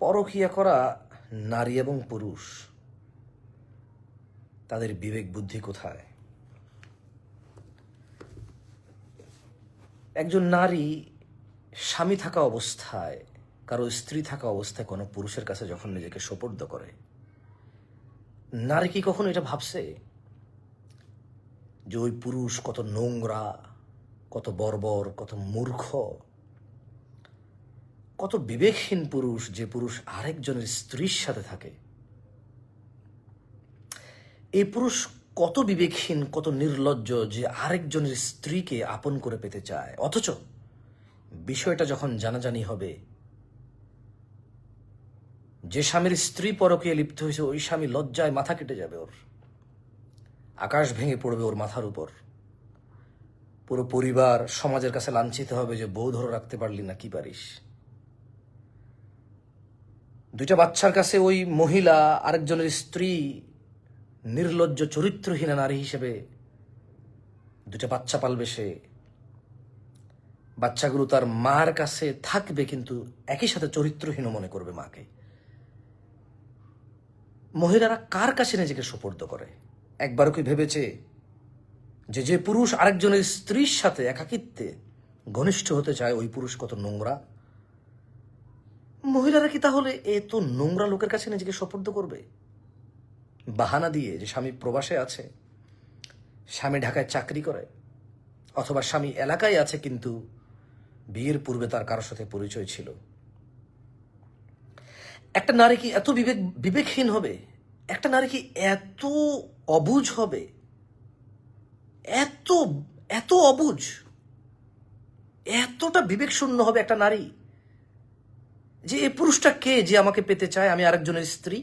পরকীয়া করা নারী এবং পুরুষ, তাদের বিবেক বুদ্ধি কোথায়? একজন নারী স্বামী থাকা অবস্থায়, কারো স্ত্রী থাকা অবস্থায় কোনো পুরুষের কাছে যখন নিজেকে সোপর্দ করে, নারী কি কখনো এটা ভাবছে যে ওই পুরুষ কত নোংরা, কত বর্বর, কত মূর্খ, কত বিবেকহীন পুরুষ, যে পুরুষ আরেকজনের স্ত্রীর সাথে থাকে? এই পুরুষ কত বিবেকহীন, কত নির্লজ্জ, যে আরেকজনের স্ত্রীকে আপন করে পেতে চায়। অথচ বিষয়টা যখন জানাজানি হবে, যে স্বামীর স্ত্রী পরকীয়ায় লিপ্ত হয়েছে, ওই স্বামী লজ্জায় মাথা কেটে যাবে, ওর আকাশ ভেঙে পড়বে ওর মাথার উপর। পুরো পরিবার, সমাজের কাছে লাঞ্ছিত হবে যে বউ ধরে রাখতে পারলি না, কি পারিস। দুইটা বাচ্চার কাছে ওই মহিলা আরেকজনের স্ত্রী নির্লজ্জ চরিত্রহীনা নারী হিসেবে দুটা বাচ্চা পালবে সে। বাচ্চাগুলো তার মার কাছে থাকবে, কিন্তু একই সাথে চরিত্রহীন মনে করবে মাকে। মহিলারা কার কাছে নিজেকে সোপর্দ করে? একবারও কি ভেবেছে যে যে পুরুষ আরেকজনের স্ত্রীর সাথে একাকিত্বে ঘনিষ্ঠ হতে চায়, ওই পুরুষ কত নোংরা? মহিলারা কি তাহলে এত নোংরা লোকের কাছে নিজেকে সোপর্দ করবে বাহানা দিয়ে যে স্বামী প্রবাসে আছে, স্বামী ঢাকায় চাকরি করে, অথবা স্বামী এলাকায় আছে কিন্তু বিয়ের পূর্বে তার কারোর সাথে পরিচয় ছিল? একটা নারী কি এত বিবেকহীন হবে? একটা নারী কি এত অবুঝ হবে? এত এত অবুঝ, এতটা বিবেক শূন্য হবে একটা নারী যে এই পুরুষটা কে যে আমাকে পেতে চায়, আমি আরেকজনের স্ত্রী?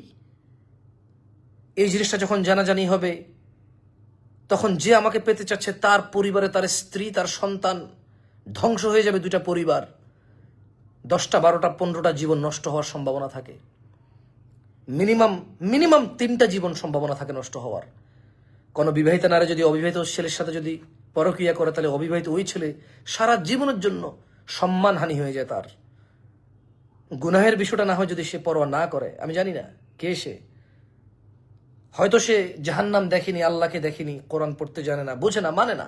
এই জিনিসটা যখন জানাজানি হবে, তখন যে আমাকে পেতে চাচ্ছে তার পরিবারে তার স্ত্রী, তার সন্তান ধ্বংস হয়ে যাবে। দুইটা পরিবার, 10টা 12টা 15টা জীবন নষ্ট হওয়ার সম্ভাবনা থাকে। মিনিমাম 3টা জীবন সম্ভাবনা থাকে নষ্ট হওয়ার। কোনো বিবাহিত নারী যদি অবিবাহিত ছেলের সাথে যদি পরকীয়া করে, তাহলে অবিবাহিত ওই ছেলে সারা জীবনের জন্য সম্মানহানি হয়ে যায় তার। গুনাহের বিষয়টা না হয় যদি সে পরোয়া না করে, আমি জানি না কে সে, হয়তো সে জাহান্নাম দেখেনি, আল্লাহকে দেখেনি, কোরআন পড়তে জানে না, বোঝে না, মানে না।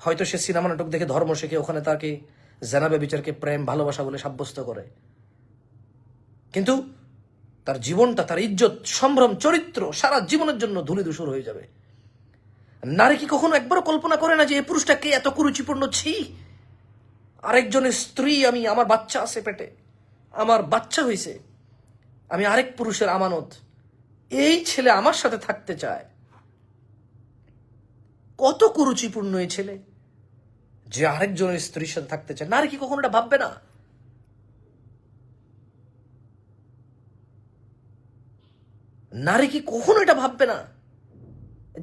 হয়তো সে সিনেমা নাটক দেখে ধর্ম শেখে, ওখানে তাকে জানাবে বিচারকে প্রেম ভালোবাসা বলে সাব্যস্ত করে, কিন্তু তার জীবনটা, তার ইজ্জত, সম্ভ্রম, চরিত্র সারা জীবনের জন্য ধূলিধূসর হয়ে যাবে। নারী কি কখনো একবারও কল্পনা করে না যে এই পুরুষটা কে, এত কুরুচিপূর্ণ? ছি, আরেকজনের স্ত্রী আমি, আমার বাচ্চা আছে পেটে, আমার বাচ্চা হয়েছে, আমি আরেক পুরুষের আমানত, এই ছেলে আমার সাথে থাকতে চায়। কত কুরুচিপূর্ণ এই ছেলে যে আরেকজনের স্ত্রীর সাথে থাকতে চায়। নারী কি কখনো এটা ভাববে না? নারী কি কখনো এটা ভাববে না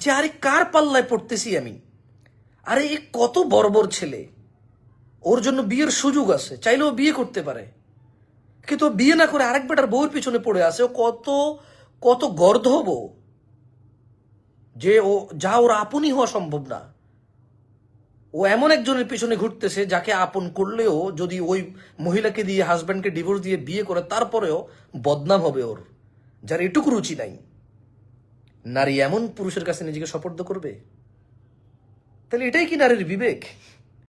যে আরে কার পাল্লায় পড়তেছি আমি? আরে এ কত বর্বর ছেলে, ওর জন্য বিয়ের সুযোগ আছে, চাইলেও বিয়ে করতে পারে, কিন্তু বিয়ে না করে আরেক বেটার বউয়ের পিছনে পড়ে আছে। ও কত কত গর্ধব যে ও যা ওর আপনই হওয়া সম্ভব না। ও এমন একজনের পিছনে ঘুরতেছে যাকে আপন করলেও, যদি ওই মহিলাকে দিয়ে, হাজব্যান্ডকে ডিভোর্স দিয়ে বিয়ে করে, তারপরেও বদনাম হবে ওর, যার এটুকু রুচি নাই। নারী এমন পুরুষের কাছে নিজেকে সোপর্দ করবে? তাহলে এটাই কি নারীর বিবেক?